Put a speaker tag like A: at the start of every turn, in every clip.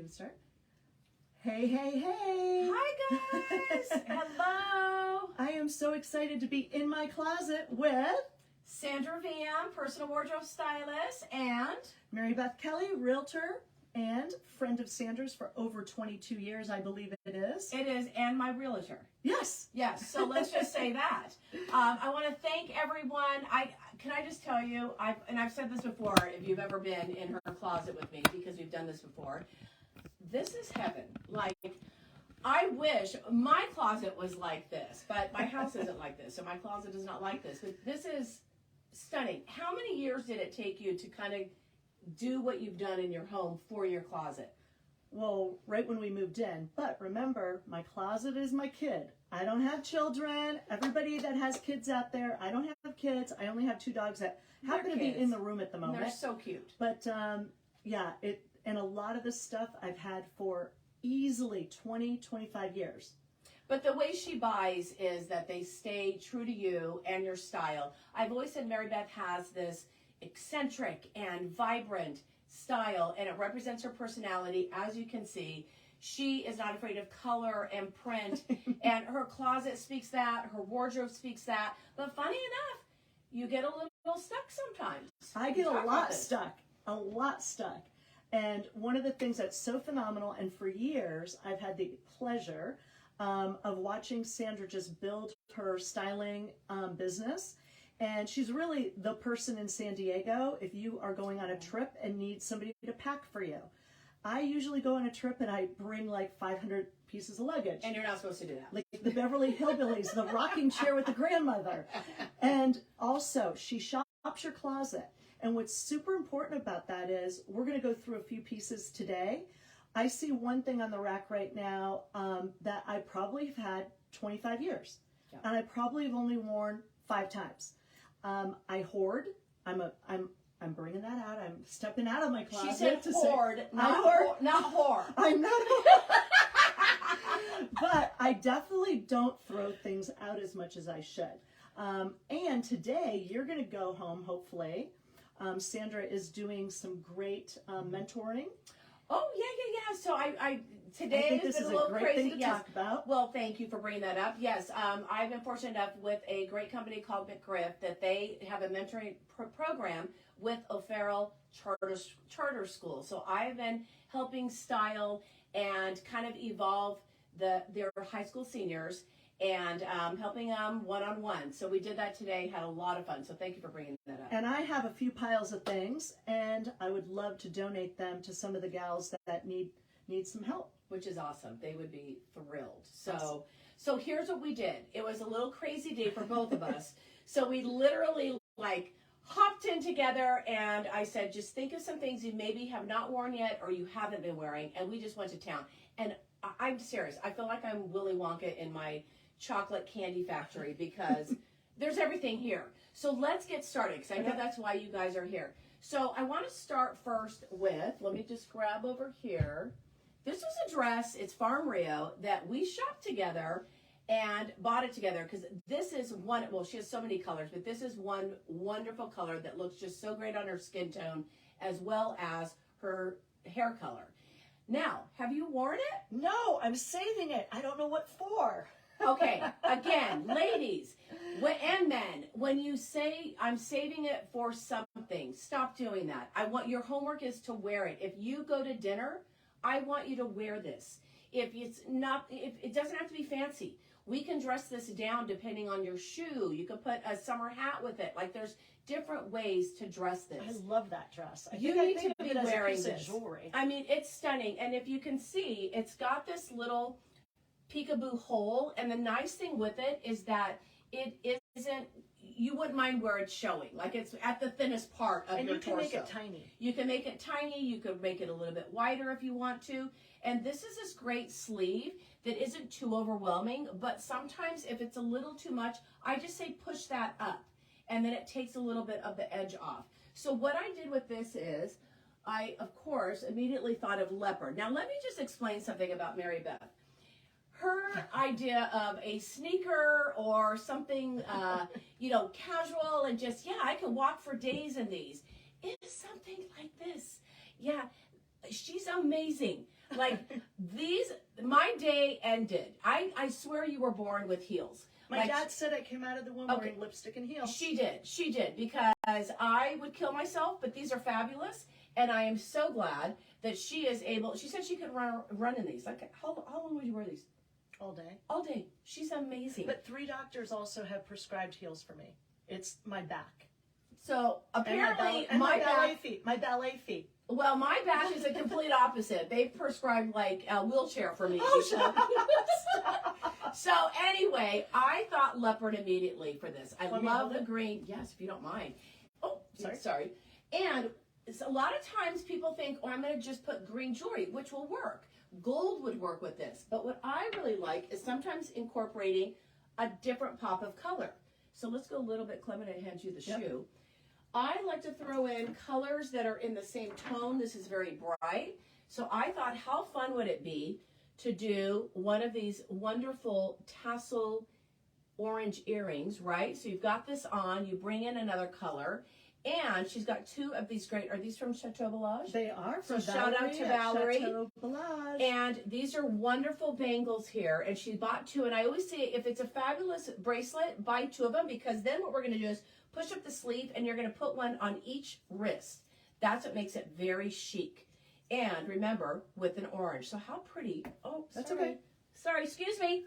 A: can start. Hey, hey, hey.
B: Hi, guys. Hello.
A: I am so excited to be in my closet with
B: Sandra Veum, personal wardrobe stylist, and
A: MaryBeth Kellee, realtor and friend of Sandra's for over 22 years, I believe it is.
B: It is, and my realtor.
A: Yes.
B: Yes, so let's just say that. I want to thank everyone. Can I just tell you, I've said this before, if you've ever been in her closet with me, because we've done this before, this is heaven. Like, I wish my closet was like this, but my house isn't like this, so my closet is not like this. But this is stunning. How many years did it take you to kind of do what you've done in your home for your closet?
A: Well, right when we moved in. But remember, my closet is my kid. I don't have children. Everybody that has kids out there, I don't have kids. I only have 2 dogs that happen to be in the room at the moment.
B: They're so cute.
A: But yeah, and a lot of the stuff I've had for easily 20, 25 years.
B: But the way she buys is that they stay true to you and your style. I've always said MaryBeth has this eccentric and vibrant style, and it represents her personality. As you can see, she is not afraid of color and print, and her closet speaks that, her wardrobe speaks that. But funny enough, you get a little stuck sometimes.
A: I get a lot stuck. And one of the things that's so phenomenal, and for years I've had the pleasure of watching Sandra just build her styling business. And she's really the person in San Diego if you are going on a trip and need somebody to pack for you. I usually go on a trip and I bring like 500 pieces of luggage.
B: And you're not supposed to do that.
A: Like the Beverly Hillbillies, the rocking chair with the grandmother. And also, she shops your closet. And what's super important about that is, we're going to go through a few pieces today. I see one thing on the rack right now that I probably have had 25 years. Yeah. And I probably have only worn 5 times. I hoard. I'm bringing that out. I'm stepping out of my closet.
B: She said hoard, not whore.
A: I'm not. But I definitely don't throw things out as much as I should. And today you're going to go home, hopefully. Sandra is doing some great mentoring.
B: Oh, yeah. So today has been a little crazy.
A: Thing to talk about.
B: Well, thank you for bringing that up. Yes, I've been fortunate enough with a great company called McGriff that they have a mentoring program with O'Farrell Charter School. So I've been helping style and kind of evolve their high school seniors and helping them one-on-one. So we did that today, had a lot of fun. So thank you for bringing that up.
A: And I have a few piles of things, and I would love to donate them to some of the gals that need some help.
B: Which is awesome. They would be thrilled. So here's what we did. It was a little crazy day for both of us. So we literally hopped in together, and I said, just think of some things you maybe have not worn yet or you haven't been wearing, and we just went to town. And I'm serious. I feel like I'm Willy Wonka in my chocolate candy factory because there's everything here. So let's get started, because I know that's why you guys are here. So I want to start first with, let me just grab over here. This was a dress, it's Farm Rio, that we shopped together and bought it together, because this is one, well, she has so many colors, but this is one wonderful color that looks just so great on her skin tone, as well as her hair color. Now, have you worn it?
A: No, I'm saving it. I don't know what for.
B: Okay, again, ladies and men, when you say I'm saving it for something, stop doing that. Your homework is to wear it. If you go to dinner, I want you to wear this. If it doesn't have to be fancy. We can dress this down depending on your shoe. You can put a summer hat with it. Like, there's different ways to dress this.
A: I love that dress.
B: You need to be wearing this. Jewelry. I mean, it's stunning. And if you can see, it's got this little peekaboo hole. And the nice thing with it is that it isn't, you wouldn't mind where it's showing. Like, it's at the thinnest part of your torso.
A: And you can make it tiny.
B: You can make it tiny. You could make it a little bit wider if you want to. And this is this great sleeve that isn't too overwhelming, but sometimes if it's a little too much, I just say push that up, and then it takes a little bit of the edge off. So what I did with this is, I, of course, immediately thought of leopard. Now let me just explain something about MaryBeth. Her idea of a sneaker or something, casual and just, I can walk for days in these, is something like this. Yeah, she's amazing. Like my day ended. I swear you were born with heels.
A: My dad said I came out of the womb wearing lipstick and heels.
B: She did, because I would kill myself, but these are fabulous, and I am so glad that she is able. She said she could run in these. Like, how long would you wear these?
A: All day.
B: All day. She's amazing.
A: But 3 doctors also have prescribed heels for me. It's my back.
B: So apparently
A: my ballet feet. My ballet feet.
B: Well, my back is a complete opposite. They've prescribed like a wheelchair for me. So anyway, I thought leopard immediately for this. I love the green. Yes, if you don't mind. Oh, sorry. And a lot of times people think, oh, I'm going to just put green jewelry, which will work. Gold would work with this. But what I really like is sometimes incorporating a different pop of color. So let's go a little bit. Clement, I hand you the shoe. I like to throw in colors that are in the same tone. This is very bright. So I thought, how fun would it be to do one of these wonderful tassel orange earrings, right? So you've got this on, you bring in another color, and she's got 2 of these great, are these from Chateau Bellage?
A: They are.
B: So shout out to Valerie.
A: Chateau Bellage.
B: And these are wonderful bangles here, and she bought 2, and I always say if it's a fabulous bracelet, buy 2 of them, because then what we're going to do is push up the sleeve, and you're going to put one on each wrist. That's what makes it very chic. And remember, with an orange. So how pretty. Oh,
A: that's okay.
B: Sorry, excuse me.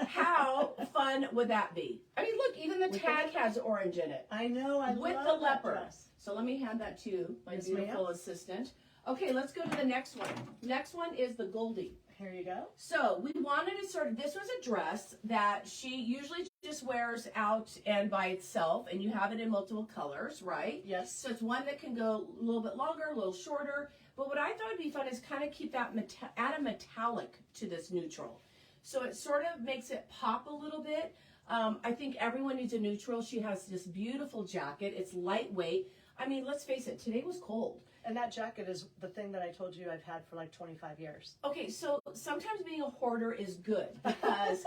B: How fun would that be? I mean, look, even the tag has orange in it.
A: I know. I
B: with
A: love
B: the leopard.
A: That dress.
B: So let me hand that to my beautiful assistant. Okay, let's go to the next one. Next one is the Goldie.
A: Here you go.
B: So we wanted to sort of, this was a dress that she usually just wears out and by itself, and you have it in multiple colors, right?
A: Yes.
B: So it's one that can go a little bit longer, a little shorter. But what I thought would be fun is kind of keep that, add a metallic to this neutral. So it sort of makes it pop a little bit. I think everyone needs a neutral. She has this beautiful jacket. It's lightweight. I mean, let's face it, today was cold.
A: And that jacket is the thing that I told you I've had for like 25 years.
B: Okay, so sometimes being a hoarder is good because,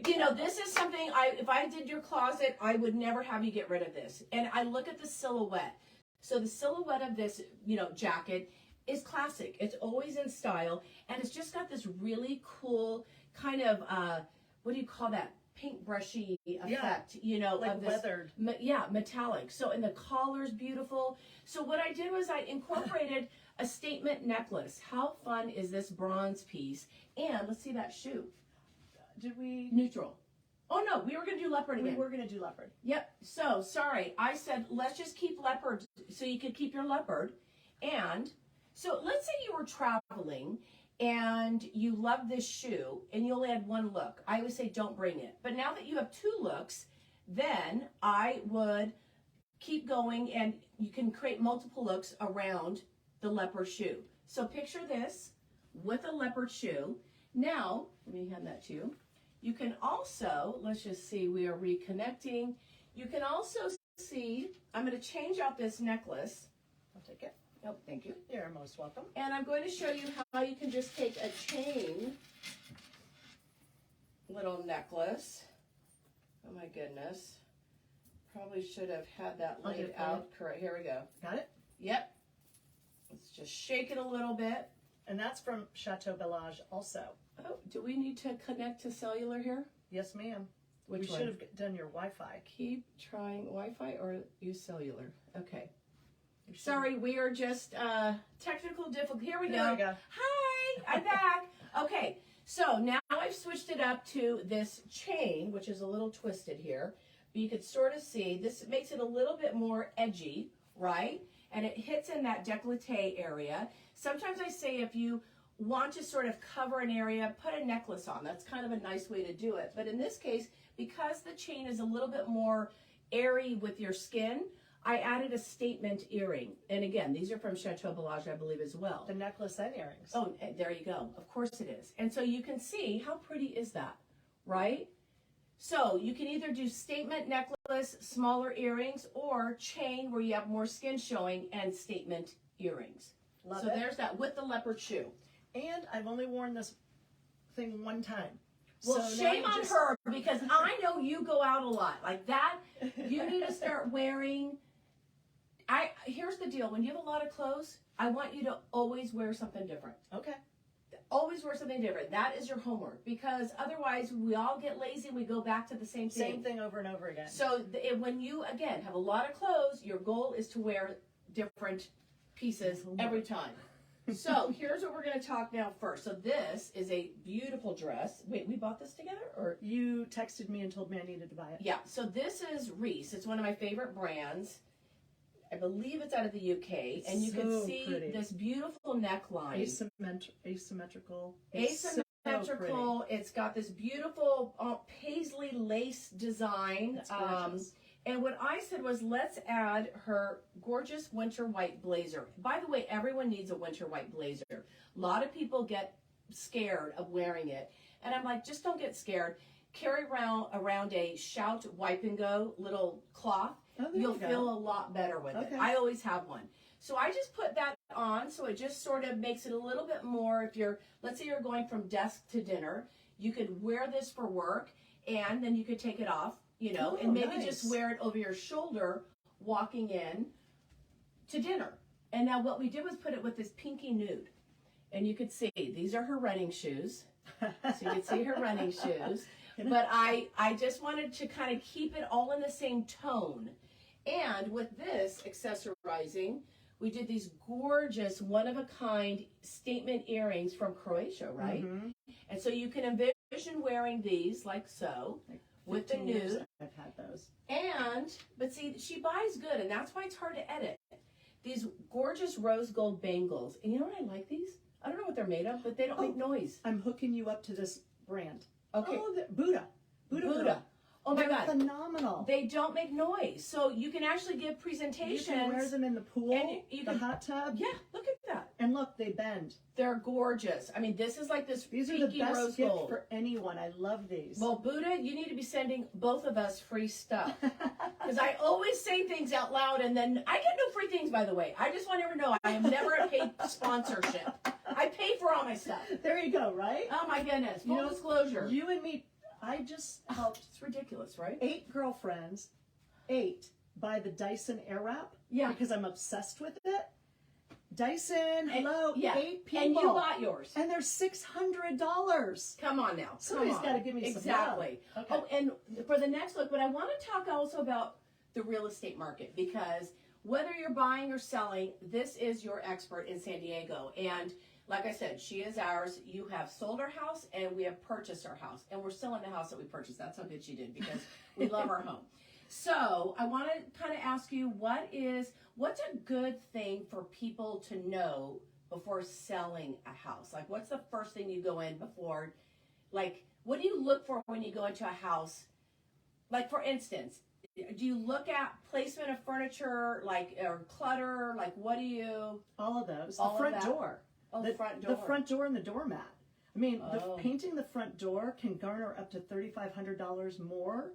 B: you know, this is something, if I did your closet, I would never have you get rid of this. And I look at the silhouette. So the silhouette of this, you know, jacket is classic. It's always in style. And it's just got this really cool kind of, what do you call that? Paintbrushy effect, you know,
A: like
B: of this,
A: weathered.
B: Metallic. So, and the collar's beautiful. So what I did was I incorporated a statement necklace. How fun is this bronze piece? And let's see that shoe.
A: Did we?
B: Neutral. Oh no, we were going to do leopard again.
A: We were going to do leopard.
B: Yep. So, sorry. I said, let's just keep leopard so you could keep your leopard. And so let's say you were traveling and you love this shoe and you only had 1 look. I always say don't bring it. But now that you have 2 looks, then I would keep going and you can create multiple looks around the leopard shoe. So picture this with a leopard shoe. Now, let me hand that to you. You can also, let's just see, we are reconnecting. You can also see, I'm going to change out this necklace.
A: I'll take it.
B: Oh, thank you.
A: You're most welcome.
B: And I'm going to show you how you can just take a chain little necklace. Oh my goodness. Probably should have had that laid out. Correct. Here we go.
A: Got it?
B: Yep. Let's just shake it a little bit.
A: And that's from Chateau Bellage also.
B: Oh, do we need to connect to cellular here?
A: Yes, ma'am.
B: Which
A: we
B: one?
A: should have done your Wi-Fi.
B: Keep trying Wi-Fi or use cellular. Okay. Sorry, we are just technical difficulty. Here we go. Hi, I'm back. Okay, so now I've switched it up to this chain, which is a little twisted here. But you could sort of see, this makes it a little bit more edgy, right? And it hits in that décolleté area. Sometimes I say if you want to sort of cover an area, put a necklace on. That's kind of a nice way to do it. But in this case, because the chain is a little bit more airy with your skin, I added a statement earring. And again, these are from Chateau Bellage, I believe, as well.
A: The necklace and earrings.
B: Oh, there you go. Of course it is. And so you can see how pretty is that, right? So you can either do statement necklace, smaller earrings, or chain where you have more skin showing and statement earrings.
A: Love
B: so
A: it.
B: There's that with the leopard shoe.
A: And I've only worn this thing 1 time.
B: Well, so shame on her, because I know you go out a lot. Like that, you need to start wearing... Here's the deal. When you have a lot of clothes, I want you to always wear something different.
A: Okay.
B: always wear something different. That is your homework, because otherwise we all get lazy and we go back to the same thing.
A: Same thing over and over again.
B: So when you, again, have a lot of clothes, your goal is to wear different pieces every time. So here's what we're going to talk now first. So this is a beautiful dress. Wait, we bought this together? Or
A: You texted me and told me I needed to buy it.
B: yeah, so this is Reese. It's one of my favorite brands. I believe it's out of the UK. And you can see this beautiful neckline.
A: Asymmetrical.
B: Asymmetrical. It's got this beautiful paisley lace design.
A: It's gorgeous.
B: And what I said was, let's add her gorgeous winter white blazer. By the way, everyone needs a winter white blazer. A lot of people get scared of wearing it. And I'm like, just don't get scared. Carry around a Shout Wipe and Go little cloth.
A: Oh,
B: You'll feel a lot better with it. I always have one. So I just put that on, so it just sort of makes it a little bit more, if you're, let's say you're going from desk to dinner, you could wear this for work, and then you could take it off, you know, and maybe just wear it over your shoulder walking in to dinner. And now what we did was put it with this pinky nude. And you could see, these are her running shoes. So you can see her running shoes. But I just wanted to kind of keep it all in the same tone. And with this accessorizing, we did these gorgeous one-of-a-kind statement earrings from Croatia, right? Mm-hmm. And so you can envision wearing these like so, like with the nude.
A: I've had those.
B: But see, she buys good, and that's why it's hard to edit. These gorgeous rose gold bangles. And you know what I like these? I don't know what they're made of, but they don't make noise.
A: I'm hooking you up to this brand.
B: Okay.
A: Oh, Buddha.
B: Oh my God.
A: Phenomenal.
B: They don't make noise. So you can actually give presentations.
A: You can wear them in the pool, and the hot tub.
B: Yeah, look at that.
A: And look, they bend.
B: They're gorgeous. I mean, this is like this
A: These are the best gift for anyone. I love these.
B: Well, Buddha, you need to be sending both of us free stuff. Because I always say things out loud, and then I get no free things, by the way. I just want everyone to know I am never a paid sponsorship. I pay for all my stuff.
A: There you go, right?
B: Oh, my goodness. Full disclosure.
A: You and me, I just helped.
B: It's ridiculous, right?
A: 8 girlfriends, buy the Dyson Airwrap.
B: Yeah.
A: Because I'm obsessed with it. Dyson, hello, 8 people.
B: And you bought yours.
A: And they're $600.
B: Come on now.
A: Somebody's got to give me some love.
B: Exactly. Okay. Oh, and for the next look, but I want to talk also about the real estate market, because whether you're buying or selling, this is your expert in San Diego. And like I said, she is ours. You have sold our house, and we have purchased our house. And we're still in the house that we purchased. That's how good she did, because we love our home. So I want to kind of ask you, what's a good thing for people to know before selling a house? Like, what's the first thing you go in before? Like, what do you look for when you go into a house? Like, for instance, do you look at placement of furniture, like, or clutter? Like, what do you?
A: All of those. The front door.
B: Oh, the front door.
A: The front door and the doormat. I mean, painting the front door can garner up to $3,500 more.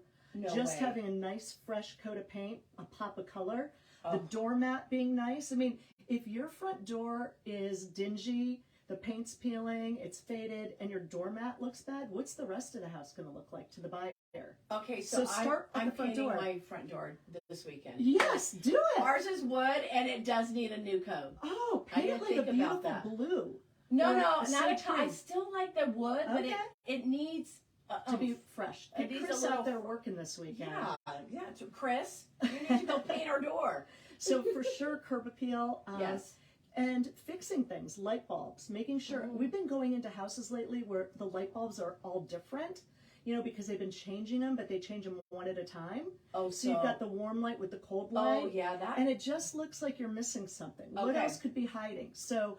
A: Just having a nice fresh coat of paint, a pop of color, the doormat being nice. I mean, if your front door is dingy, the paint's peeling, it's faded, and your doormat looks bad, what's the rest of the house going to look like to the buyer?
B: Okay, so
A: start
B: I'm
A: at the front
B: painting
A: door.
B: my front door this weekend.
A: Yes, do it.
B: Ours is wood, and it does need a new coat.
A: Oh, paint it like a beautiful blue.
B: No, not a ton. I still like the wood, but it needs
A: to be fresh. Get Chris out there working this weekend.
B: Yeah. So Chris, you need to go paint our door.
A: So for sure, curb appeal.
B: Yes.
A: And fixing things, light bulbs, making sure. We've been going into houses lately where the light bulbs are all different, you know, because they've been changing them, but they change them one at a time. Oh, so you've got the warm light with the cold light.
B: Oh, yeah, that.
A: And it just looks like you're missing something. Okay. What else could be hiding? So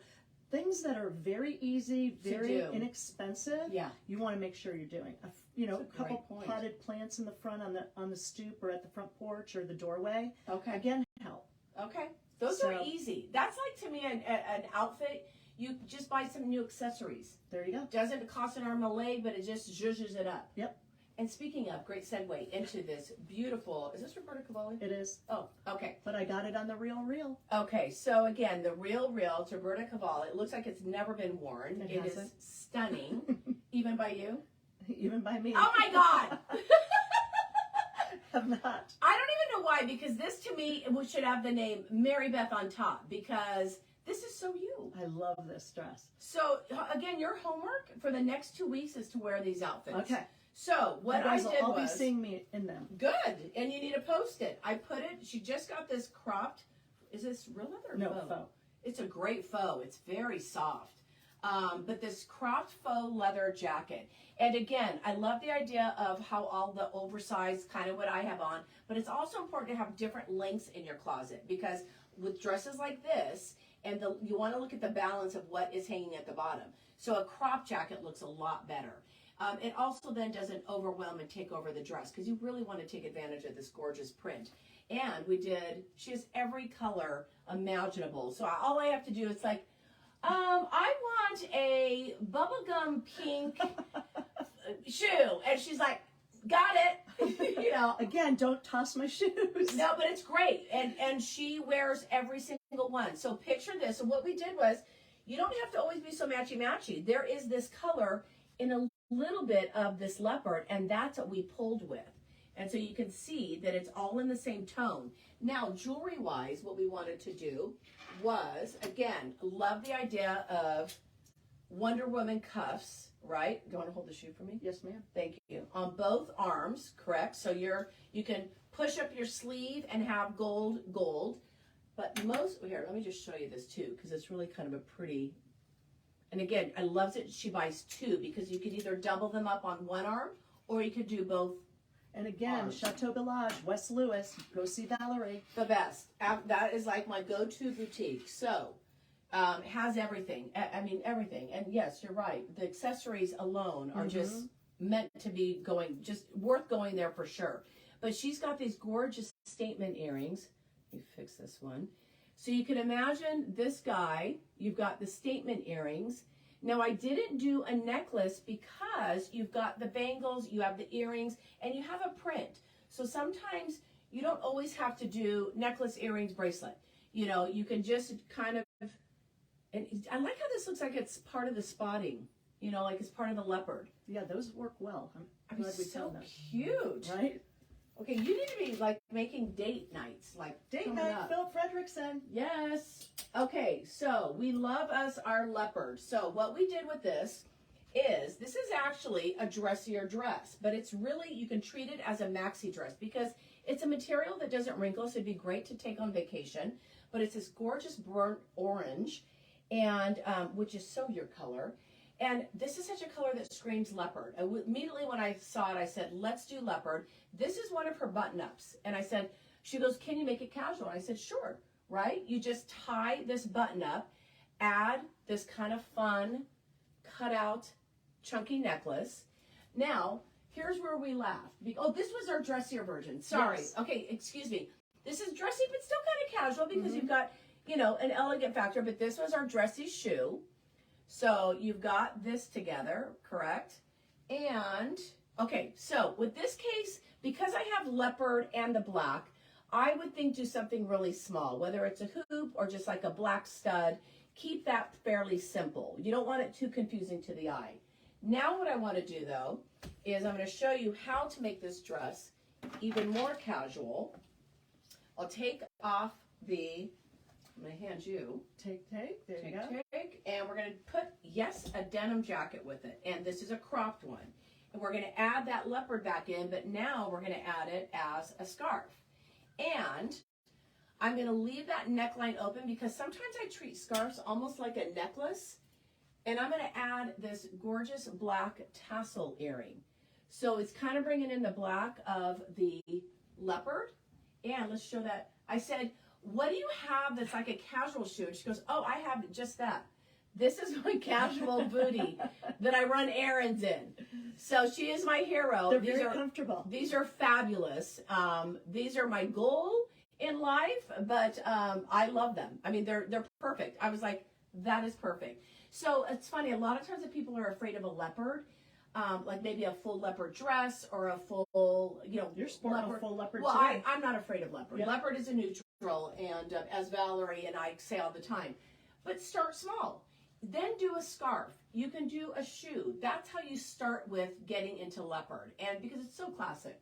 A: things that are very easy, very inexpensive. Yeah. You want to make sure you're doing. A couple potted plants in the front on the stoop or at the front porch or the doorway. Okay. Again, help.
B: Okay. Those are easy. That's like, to me, an outfit. You just buy some new accessories.
A: There you go.
B: Doesn't cost an arm and a leg, but it just zhuzhes it up.
A: Yep.
B: And speaking of, great segue into this beautiful, is this Roberta Cavalli?
A: It is.
B: Oh, okay.
A: But I got it on the Real.
B: Okay, so again, the Real, it's Roberta Cavalli. It looks like it's never been worn. It is stunning. Even by you?
A: Even by me.
B: Oh my God!
A: Have not.
B: I don't even know why, because this to me should have the name MaryBeth on top, because This is so you.
A: I love this dress.
B: So again, your homework for the next 2 weeks is to wear these outfits.
A: Okay.
B: So what
A: You
B: I
A: guys
B: did
A: will all
B: was
A: be seeing me in them.
B: good, and you need to post it. I put it. She just got this cropped. Is this real leather or
A: No,
B: faux?
A: faux.
B: It's a great faux. It's very soft. But this cropped faux leather jacket. And again, I love the idea of how all the oversized, kind of what I have on, but it's also important to have different lengths in your closet, because with dresses like this, and you want to look at the balance of what is hanging at the bottom. So a crop jacket looks a lot better. It also then doesn't overwhelm and take over the dress, because you really want to take advantage of this gorgeous print. And she has every color imaginable. So all I have to do is like, I want a bubblegum pink shoe. And she's like, got it. You know.
A: Again, don't toss my shoes.
B: No, but it's great. And she wears every single one. So picture this. So what we did was, you don't have to always be so matchy-matchy. There is this color in a little bit of this leopard, and that's what we pulled with. And so you can see that it's all in the same tone. Now, jewelry-wise, what we wanted to do was, again, love the idea of Wonder Woman cuffs, right? Do you want to hold the shoe for me?
A: Yes, ma'am.
B: Thank you. On both arms, correct? So you can push up your sleeve and have gold. But here, let me just show you this too, because it's really kind of a pretty, and again, I love that she buys two, because you could either double them up on one arm, or you could do both.
A: And again,
B: arms.
A: Chateau Village, West Lewis, go see Valerie.
B: The best. That is like my go-to boutique. So, has everything. I mean, everything. And yes, you're right. The accessories alone are just meant to be just worth going there for sure. But she's got these gorgeous statement earrings. Let me fix this one. So you can imagine this guy. You've got the statement earrings. Now, I didn't do a necklace because you've got the bangles, you have the earrings, and you have a print. So sometimes you don't always have to do necklace, earrings, bracelet. You know, you can just kind of, and I like how this looks like it's part of the spotting, you know, like it's part of the leopard.
A: Yeah, those work well. I'm glad we
B: so
A: found them.
B: cute.
A: Right?
B: Okay, you need to be like making date nights, like
A: Date
B: coming
A: night,
B: up.
A: Philip Fredrickson.
B: Yes. Okay, so we love us our leopard. So what we did with this is actually a dressier dress, but it's really, you can treat it as a maxi dress because it's a material that doesn't wrinkle, so it'd be great to take on vacation. But it's this gorgeous burnt orange, and which is so your color. And this is such a color that screams leopard. Immediately when I saw it, I said, let's do leopard. This is one of her button-ups. And I said, she goes, can you make it casual? And I said, sure, right? You just tie this button up, add this kind of fun, cut out, chunky necklace. Now, here's where we laugh. Oh, this was our dressier version. Sorry.
A: Yes.
B: Okay, excuse me. This is dressy, but still kind of casual because you've got, you know, an elegant factor. But this was our dressy shoe. So you've got this together, correct? And, okay, so with this case, because I have leopard and the black, I would think do something really small, whether it's a hoop or just like a black stud. Keep that fairly simple. You don't want it too confusing to the eye. Now what I want to do, though, is I'm going to show you how to make this dress even more casual. I'll take off I'm going to hand you.
A: Take. There you go.
B: Take. And we're going to put, yes, a denim jacket with it. And this is a cropped one. And we're going to add that leopard back in, but now we're going to add it as a scarf. And I'm going to leave that neckline open because sometimes I treat scarves almost like a necklace. And I'm going to add this gorgeous black tassel earring. So it's kind of bringing in the black of the leopard. And let's show that. I said, what do you have that's like a casual shoe? And she goes, oh, I have just that. This is my casual booty that I run errands in. So she is my hero.
A: They're very comfortable.
B: These are fabulous. These are my goal in life, but I love them. I mean, they're perfect. I was like, that is perfect. So it's funny. A lot of times, if people are afraid of a leopard, like maybe a full leopard dress or a full, you know,
A: You're sporting
B: leopard.
A: a full leopard
B: Well,
A: today.
B: I'm not afraid of leopard.
A: Yep.
B: Leopard is a neutral, and as Valerie and I say all the time, but start small. Then do a scarf. you can do a shoe. That's how you start with getting into leopard, and because it's so classic.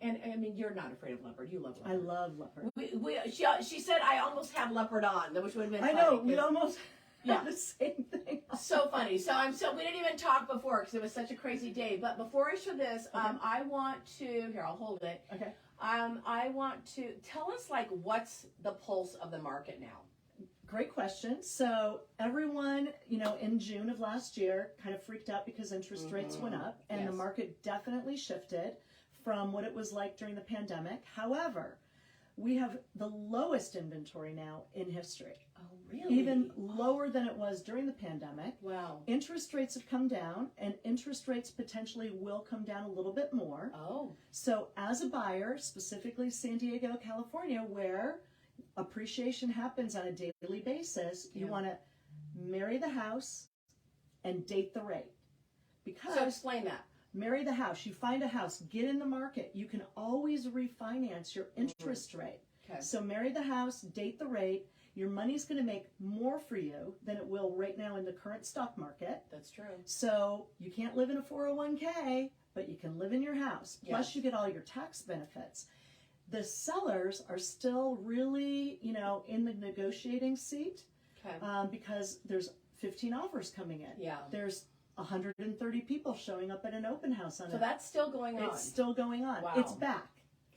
B: And I mean, you're not afraid of leopard. You love leopard.
A: I love leopard.
B: She said I almost have leopard on, which would have been
A: I
B: funny.
A: know, we almost had the same thing.
B: So funny. So we didn't even talk before because it was such a crazy day. But before I show this, I want to, here, I'll hold it.
A: Okay.
B: I want to tell us, like, what's the pulse of the market now?
A: Great question. So everyone, in June of last year kind of freaked out because interest rates went up, and the market definitely shifted from what it was like during the pandemic. However, we have the lowest inventory now in history.
B: Oh, really?
A: Even lower than it was during the pandemic.
B: Wow.
A: Interest rates have come down, and interest rates potentially will come down a little bit more.
B: Oh.
A: So as a buyer, specifically San Diego, California, where appreciation happens on a daily basis, you want to marry the house and date the rate. Because
B: so explain that.
A: Marry the house. You find a house, get in the market. You can always refinance your interest rate.
B: Okay.
A: So marry the house, date the rate. Your money's going to make more for you than it will right now in the current stock market.
B: That's true.
A: So you can't live in a 401k, but you can live in your house. Plus you get all your tax benefits. The sellers are still really, in the negotiating seat because there's 15 offers coming in.
B: Yeah.
A: There's 130 people showing up at an open house on it.
B: So that's still going on.
A: It's still going on.
B: Wow.
A: It's back.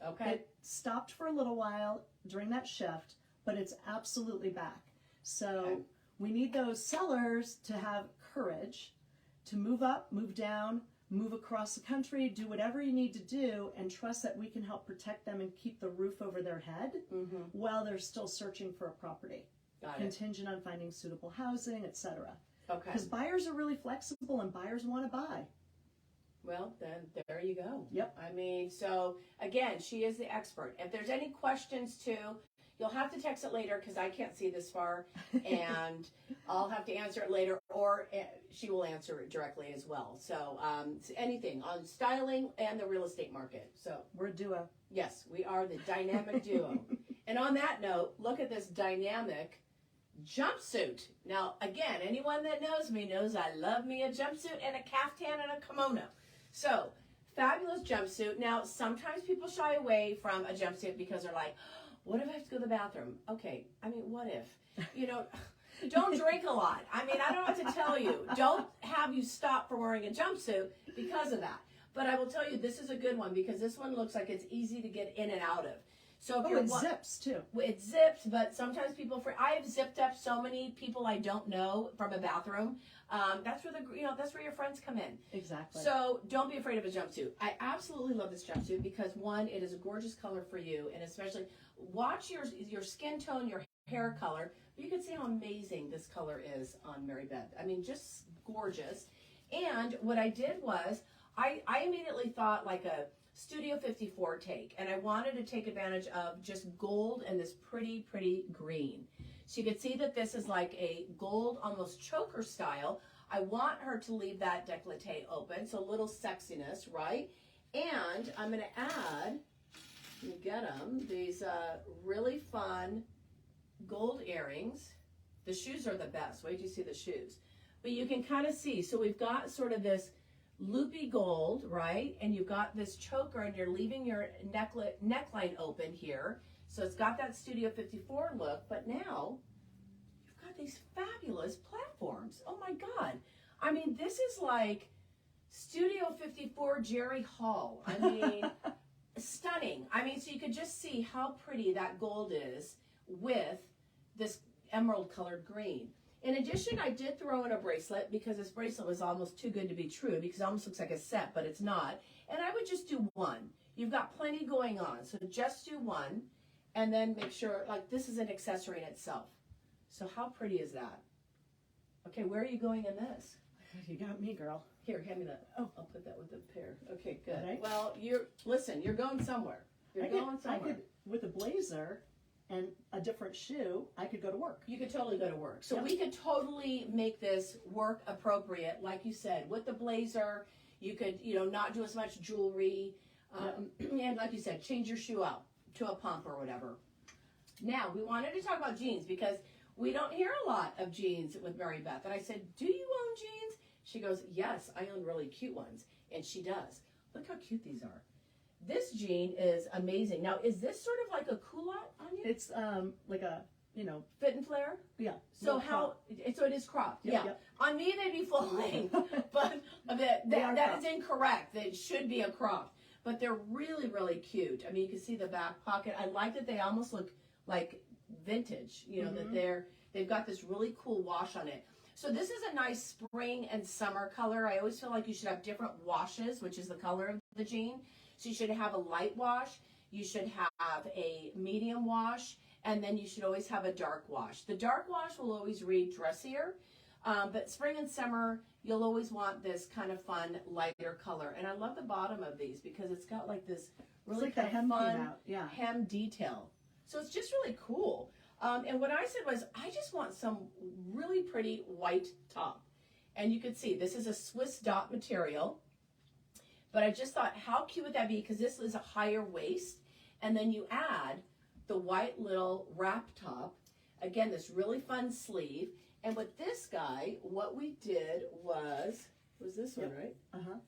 B: Okay.
A: It stopped for a little while during that shift, but it's absolutely back. So we need those sellers to have courage to move up, move down, move across the country, do whatever you need to do, and trust that we can help protect them and keep the roof over their head while they're still searching for a property. Contingent on finding suitable housing, etc.
B: Okay.
A: Because buyers are really flexible and buyers want to buy.
B: Well, then there you go.
A: Yep.
B: I mean, so again, she is the expert. If there's any questions too, you'll have to text it later because I can't see this far, and I'll have to answer it later, or she will answer it directly as well. So anything on styling and the real estate market. So
A: we're a duo.
B: Yes, we are the dynamic duo. And on that note, look at this dynamic jumpsuit. Now, again, anyone that knows me knows I love me a jumpsuit and a caftan and a kimono. So, fabulous jumpsuit. Now, sometimes people shy away from a jumpsuit because they're like, what if I have to go to the bathroom? Okay, I mean, what if? Don't drink a lot. I mean, I don't have to tell you. Don't have you stop from wearing a jumpsuit because of that. But I will tell you, this is a good one because this one looks like it's easy to get in and out of. So if
A: it zips too.
B: It zips, but sometimes people. I have zipped up so many people I don't know from a bathroom. That's where that's where your friends come in.
A: Exactly.
B: So don't be afraid of a jumpsuit. I absolutely love this jumpsuit because one, it is a gorgeous color for you, and especially watch your skin tone, your hair color. You can see how amazing this color is on MaryBeth. I mean, just gorgeous. And what I did was I immediately thought like a Studio 54 take, and I wanted to take advantage of just gold and this pretty green. So you can see that this is like a gold, almost choker style. I want her to leave that décolleté open, so a little sexiness, right? And I'm going to add, you get them, these really fun gold earrings. The shoes are the best. Wait till you see the shoes. But you can kind of see, so we've got sort of this loopy gold, right? And you've got this choker and you're leaving your neckline open here. So it's got that Studio 54 look, but now you've got these fabulous platforms. Oh my God. I mean, this is like Studio 54 Jerry Hall. I mean, stunning. I mean, so you could just see how pretty that gold is with this emerald colored green. In addition, I did throw in a bracelet because this bracelet was almost too good to be true because it almost looks like a set, but it's not. And I would just do one. You've got plenty going on, so just do one and then make sure, like this is an accessory in itself. So how pretty is that? Okay, where are you going in this?
A: You got me, girl.
B: Here, hand me that. Oh, I'll put that with the pair. Okay, good.
A: Right.
B: Well, you're going somewhere. You're going somewhere.
A: I could, with a blazer and a different shoe, I could go to work.
B: You could totally go to work. So
A: Yep.
B: we could totally make this work appropriate, like you said, with the blazer. You could, not do as much jewelry. And like you said, change your shoe out to a pump or whatever. Now, we wanted to talk about jeans because we don't hear a lot of jeans with MaryBeth. And I said, do you own jeans? She goes, yes, I own really cute ones. And she does. Look how cute these are. This jean is amazing. Now, is this sort of like a culotte on you?
A: It's like a, you know,
B: Fit and flare?
A: yeah.
B: So so it is cropped.
A: Yep,
B: yeah.
A: yep.
B: On me, they'd be full length. But that is incorrect. They should be a crop. But they're really, really cute. I mean, you can see the back pocket. I like that they almost look like vintage, you know, that they've got this really cool wash on it. So this is a nice spring and summer color. I always feel like you should have different washes, which is the color of the jean. So you should have a light wash, you should have a medium wash, and then you should always have a dark wash. The dark wash will always read dressier, but spring and summer, you'll always want this kind of fun, lighter color. And I love the bottom of these because it's got like this really
A: like
B: kind
A: the
B: of
A: hem
B: fun
A: came out. Yeah.
B: hem detail. So it's just really cool. And what I said was, I just want some really pretty white top. And you can see this is a Swiss dot material. But I just thought, how cute would that be? Because this is a higher waist. And then you add the white little wrap top. Again, this really fun sleeve. And with this guy, what we did was this one, right?
A: Uh-huh.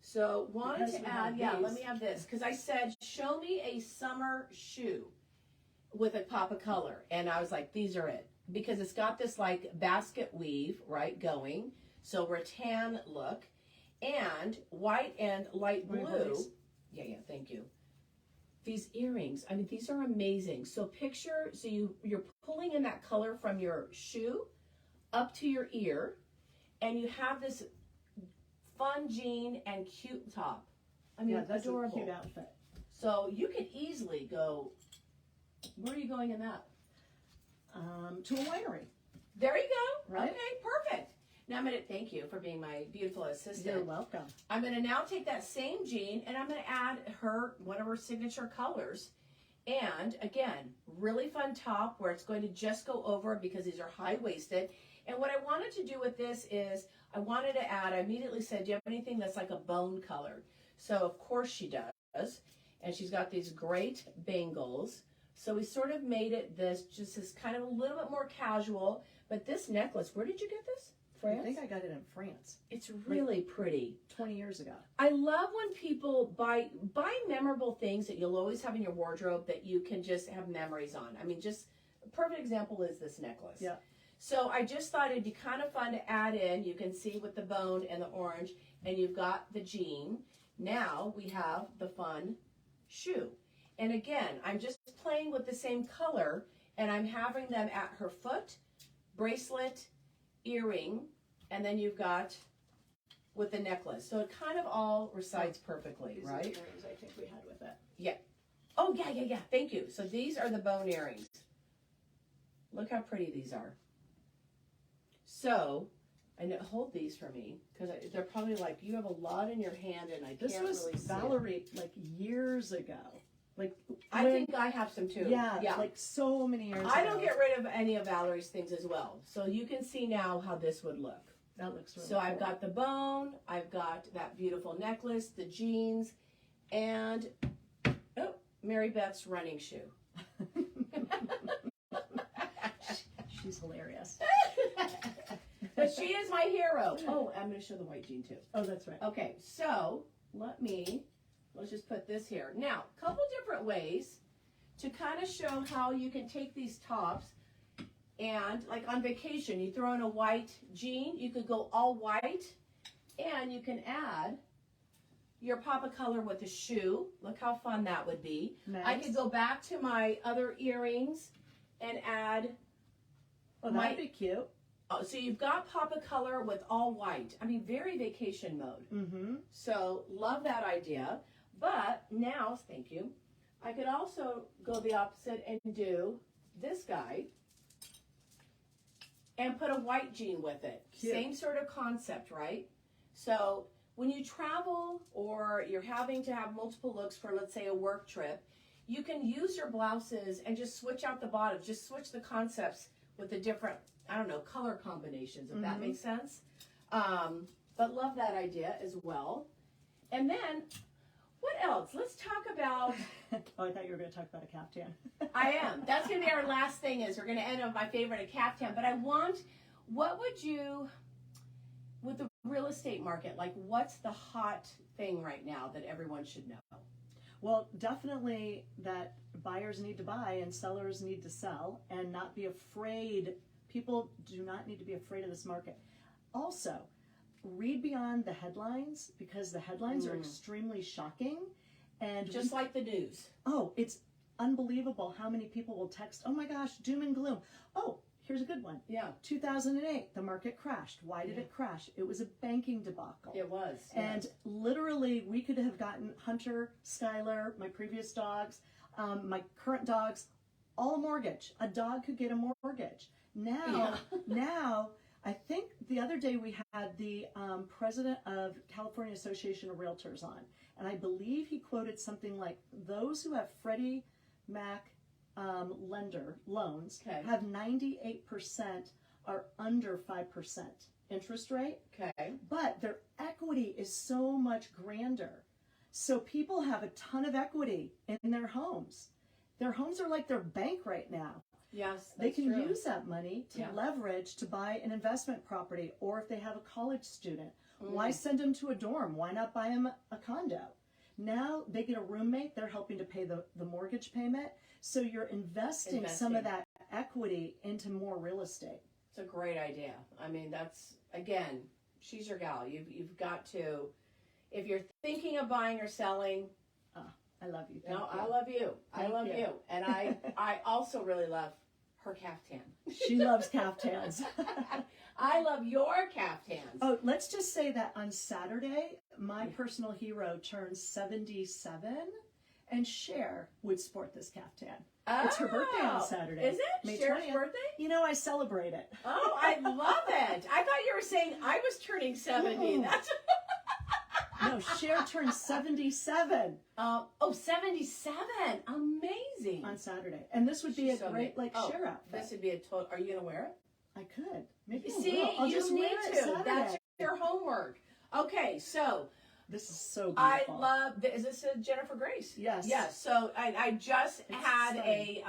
B: So wanted
A: Because
B: to add,
A: these.
B: let me have this. Because I said, show me a summer shoe with a pop of color. And I was like, these are it. Because it's got this like basket weave, right, going. So rattan look. And white and light blue. Yeah, thank you. These earrings, I mean, these are amazing. So picture, so you're pulling in that color from your shoe up to your ear. And you have this fun jean and cute top. I mean,
A: that's
B: adorable.
A: a cute outfit.
B: So you could easily go, where are you going in that?
A: To a winery.
B: There you go.
A: Right.
B: Okay, perfect. Now I'm going to thank you for being my beautiful assistant.
A: You're welcome.
B: I'm going to now take that same jean and I'm going to add one of her signature colors. And again, really fun top where it's going to just go over because these are high-waisted. And what I wanted to do with this is I wanted to add, I immediately said, do you have anything that's like a bone color? So of course she does. And she's got these great bangles. So we sort of made it this kind of a little bit more casual. But this necklace, where did you get this? France?
A: I think I got it in France.
B: It's really pretty.
A: 20 years ago.
B: I love when people buy memorable things that you'll always have in your wardrobe that you can just have memories on. I mean, just a perfect example is this necklace.
A: Yeah.
B: So I just thought it'd be kind of fun to add in. You can see with the bone and the orange, and you've got the jean. Now we have the fun shoe. And again, I'm just playing with the same color, and I'm having them at her foot, bracelet, earring, and then you've got with the necklace. So it kind of all resides perfectly,
A: These
B: right?
A: are the earrings I think we had with it.
B: Yeah. Oh, yeah. Thank you. So these are the bone earrings. Look how pretty these are. So, I know, hold these for me, because they're probably like, you have a lot in your hand, and I can't really see
A: This was Valerie, like, years ago. Like,
B: I think I have some too.
A: Yeah, like so many years ago.
B: I don't get rid of any of Valerie's things as well. So you can see now how this would look.
A: That looks really
B: So
A: cool.
B: I've got the bone, I've got that beautiful necklace, the jeans, and MaryBeth's running shoe.
A: She's hilarious.
B: But she is my hero. Oh, I'm going to show the white jean too.
A: Oh, that's right.
B: Okay, so let's just put this here. Now, a couple different ways to kind of show how you can take these tops and, like on vacation, you throw in a white jean, you could go all white, and you can add your pop of color with a shoe. Look how fun that would be.
A: Nice.
B: I could go back to my other earrings and add.
A: Oh, that'd be cute.
B: Oh, so you've got pop of color with all white. I mean, very vacation mode.
A: Mm-hmm.
B: So love that idea. But now, thank you, I could also go the opposite and do this guy and put a white jean with it.
A: Cute.
B: Same sort of concept, right? So when you travel or you're having to have multiple looks for, let's say, a work trip, you can use your blouses and just switch out the bottoms. Just switch the concepts with the different, I don't know, color combinations, if that makes sense. But love that idea as well. And then, what else? Let's talk about...
A: Oh, I thought you were going to talk about a caftan.
B: I am. That's going to be our last thing is we're going to end on my favorite, a caftan. But I want, what would you, with the real estate market, like what's the hot thing right now that everyone should know?
A: Well, definitely that buyers need to buy and sellers need to sell and not be afraid. People do not need to be afraid of this market. Also, read beyond the headlines because the headlines are extremely shocking. And
B: just like the news.
A: Oh, it's unbelievable how many people will text, oh my gosh, doom and gloom. Oh, here's a good one.
B: Yeah.
A: 2008, the market crashed. Why did it crash? It was a banking debacle.
B: It was.
A: And literally, we could have gotten Hunter, Skylar, my previous dogs, my current dogs, all a mortgage. A dog could get a mortgage. Now, I think the other day we had the president of California Association of Realtors on, and I believe he quoted something like, those who have Freddie Mac lender loans have 98% are under 5% interest rate.
B: Okay.
A: But their equity is so much grander. So people have a ton of equity in their homes. Their homes are like their bank right now.
B: Yes,
A: they can
B: true.
A: use that money to leverage to buy an investment property, or if they have a college student, why send them to a dorm? Why not buy them a condo? Now they get a roommate, they're helping to pay the mortgage payment. So you're investing some of that equity into more real estate.
B: It's a great idea. I mean, that's, again, she's your gal. You've got to, if you're thinking of buying or selling.
A: I love you.
B: No, I love you. I love you. And I also really love her caftan.
A: She loves caftans.
B: I love your caftans.
A: Oh, let's just say that on Saturday, my personal hero turns 77, and Cher would sport this caftan.
B: Oh,
A: it's her birthday on Saturday.
B: Is it?
A: May
B: Cher's
A: 20th.
B: birthday?
A: You know, I celebrate it.
B: Oh, I love it. I thought you were saying I was turning 70.
A: No.
B: That's
A: No, Cher turns 77.
B: 77. Amazing.
A: On Saturday. And this would be a great, Cher outfit.
B: This would be a total. Are you going to wear it?
A: I could. Maybe
B: See,
A: I'll
B: you
A: just
B: need
A: wear it
B: to.
A: Saturday.
B: That's your homework. Okay, so.
A: This is so
B: I
A: beautiful.
B: love, is this a Jennifer Grace?
A: Yes.
B: Yes, so I just had
A: stunning.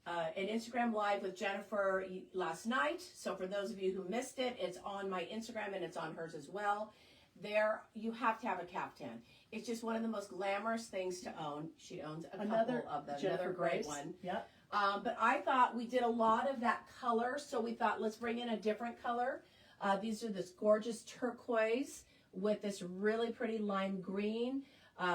B: an Instagram live with Jennifer last night. So for those of you who missed it, it's on my Instagram and it's on hers as well. There, you have to have a caftan. It's just one of the most glamorous things to own. She owns
A: Another
B: couple of them.
A: Jennifer
B: Another great
A: Grace.
B: one.
A: Yep.
B: But I thought we did a lot of that color, so we thought let's bring in a different color. These are this gorgeous turquoise with this really pretty lime green.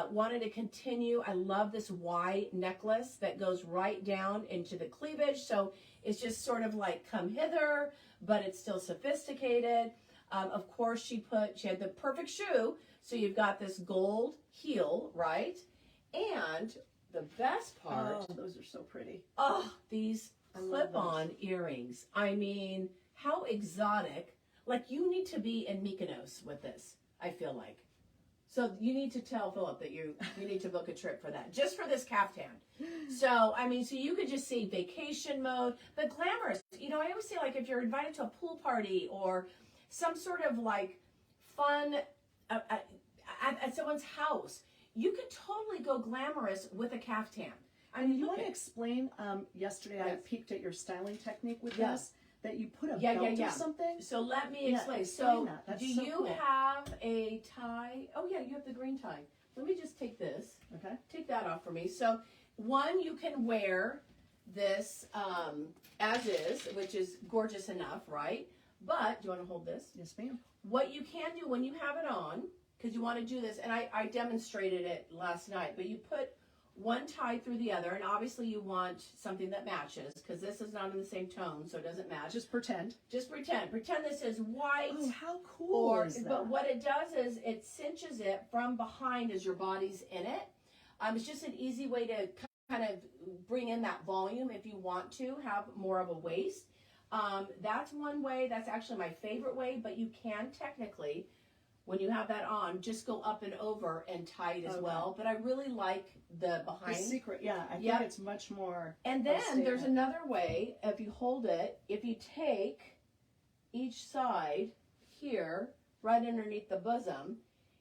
B: Wanted to continue. I love this Y necklace that goes right down into the cleavage. So it's just sort of like come hither, but it's still sophisticated. Of course, she had the perfect shoe. So you've got this gold heel, right? And the best part.
A: Oh, those are so pretty.
B: Oh, these clip-on earrings. I mean, how exotic. Like, you need to be in Mykonos with this, I feel like. So you need to tell Philip that you need to book a trip for that, just for this caftan. So, I mean, so you could just see vacation mode, but glamorous. You know, I always say, like, if you're invited to a pool party or some sort of, like, fun at someone's house, you could totally go glamorous with a caftan. I mean,
A: you want to explain, yesterday I peeked at your styling technique with this, that you put a belt or something?
B: So let me explain.
A: So
B: do you have a tie? Oh yeah, you have the green tie. Let me just take this.
A: Okay.
B: Take that off for me. So one, you can wear this as is, which is gorgeous enough, right? But, do you want to hold this?
A: Yes, ma'am.
B: What you can do when you have it on, because you want to do this, and I demonstrated it last night, but you put one tie through the other, and obviously you want something that matches, because this is not in the same tone, so it doesn't match.
A: Just pretend.
B: Just pretend. Pretend this is white.
A: Oh, how cool is that?
B: But what it does is it cinches it from behind as your body's in it. It's just an easy way to kind of bring in that volume if you want to have more of a waist. That's one way. That's actually my favorite way, but you can technically, when you have that on, just go up and over and tie it as well. But I really like the behind.
A: The secret, I think it's much more.
B: And then there's another way. If you hold it, if you take each side here, right underneath the bosom,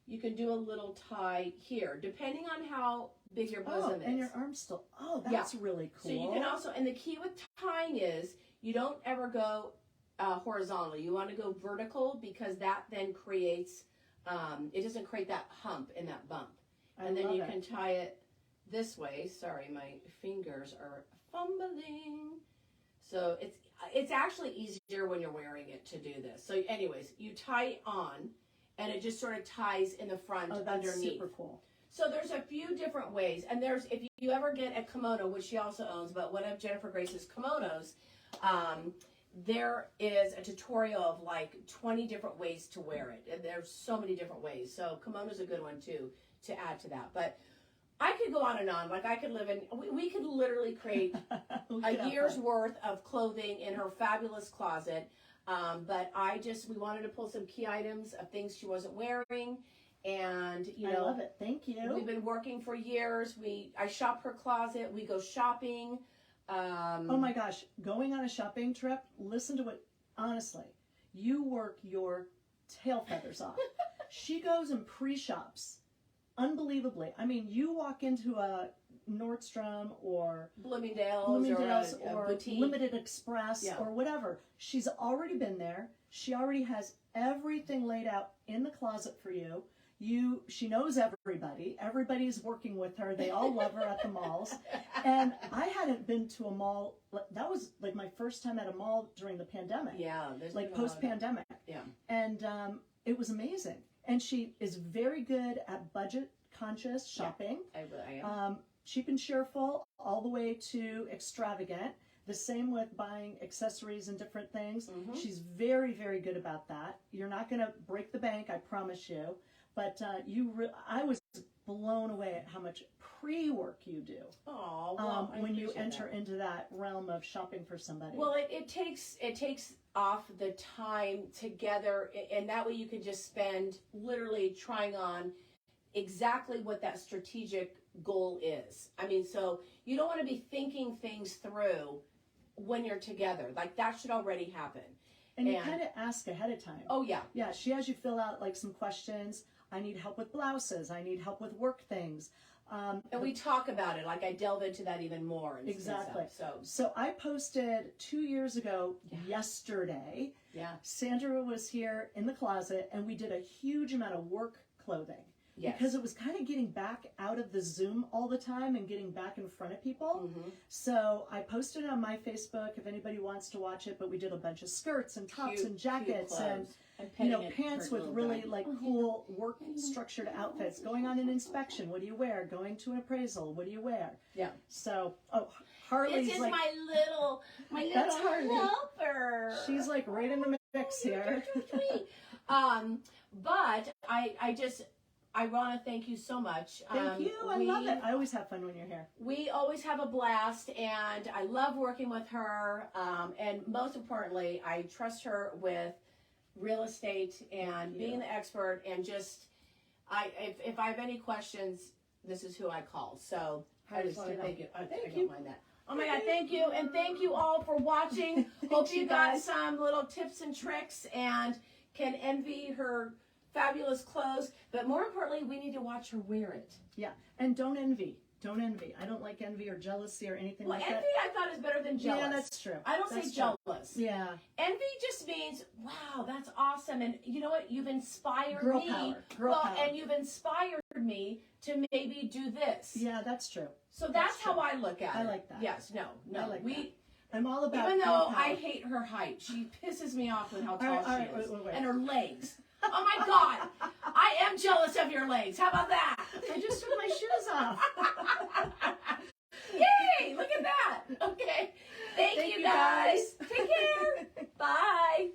B: you can do a little tie here, depending on how big your bosom is.
A: And your arms still. Oh, that's really cool.
B: So you can also, and the key with tying is you don't ever go horizontally. You want to go vertical because that then creates, it doesn't create that hump and that bump. And then you can tie it this way. Sorry, my fingers are fumbling. So it's actually easier when you're wearing it to do this. So anyways, you tie it on and it just sort of ties in the front underneath.
A: That's super cool.
B: So there's a few different ways. And there's, if you ever get a kimono, which she also owns, but one of Jennifer Grace's kimonos, there is a tutorial of like 20 different ways to wear it. And there's so many different ways. So kimono's a good one too, to add to that. But I could go on and on. Like I could live in, we could literally create a year's worth of clothing in her fabulous closet. But we wanted to pull some key items of things she wasn't wearing. And, you know,
A: I love it. Thank you.
B: We've been working for years. I shop her closet. We go shopping.
A: Oh my gosh. Going on a shopping trip, listen to it. Honestly, you work your tail feathers off. She goes and pre-shops. Unbelievably. I mean, you walk into a Nordstrom or
B: Bloomingdale's or boutique.
A: Limited Express or whatever. She's already been there. She already has everything laid out in the closet for you. She knows everybody. Everybody's working with her. They all love her at the malls. And I hadn't been to a mall. That was like my first time at a mall during the pandemic.
B: Yeah.
A: Like post-pandemic.
B: Yeah.
A: And it was amazing. And she is very good at budget-conscious shopping.
B: Yeah, I am.
A: Cheap and cheerful, all the way to extravagant. The same with buying accessories and different things. Mm-hmm. She's very, very good about that. You're not going to break the bank, I promise you. But I was blown away at how much pre-work you do.
B: Oh, well,
A: when you enter into that realm of shopping for somebody.
B: Well, it takes off the time together, and that way you can just spend literally trying on exactly what that strategic goal is. I mean, so you don't want to be thinking things through when you're together. Like that should already happen.
A: And you kind of ask ahead of time.
B: Oh, yeah.
A: Yeah, she has you fill out like some questions. I need help with blouses. I need help with work things.
B: And we talk about it. Like I delve into that even more.
A: Exactly.
B: Stuff,
A: so I posted 2 years ago yesterday.
B: Yeah.
A: Sandra was here in the closet and we did a huge amount of work clothing. Yes. Because it was kind of getting back out of the Zoom all the time and getting back in front of people. Mm-hmm. So I posted it on my Facebook if anybody wants to watch it, but we did a bunch of skirts and tops and jackets and pants with really like cool work structured outfits. Going on an inspection, what do you wear? Going to an appraisal, what do you wear?
B: Yeah.
A: So, Harley's
B: this is
A: like,
B: my little helper.
A: She's like right in the mix here.
B: But I want to thank you so much.
A: Thank you. I love it. I always have fun when you're here.
B: We always have a blast, and I love working with her. And most importantly, I trust her with real estate and being the expert. And just, if I have any questions, this is who I call. So I just thank you. I don't mind that. Oh my God, thank you. And thank you all for watching. Hope you got some little tips and tricks and can envy her fabulous clothes, but more importantly, we need to watch her wear it.
A: Yeah, and don't envy. Don't envy. I don't like envy or jealousy or anything like that.
B: Well, envy I thought is better than jealous.
A: Yeah, that's true.
B: I don't say jealous.
A: Yeah.
B: Envy just means, wow, that's awesome. And you know what? You've inspired
A: me.
B: Girl power. And you've inspired me to maybe do this.
A: Yeah, that's true.
B: So that's how I look at it.
A: I like that.
B: Yes, no.
A: I like that. I'm all about
B: even though I hate her height. She pisses me off with how tall she is.
A: Wait.
B: And her legs. Oh my God, I am jealous of your legs. How about that?
A: I just took my shoes off.
B: Yay, look at that. Okay. Thank you guys. Take care. Bye.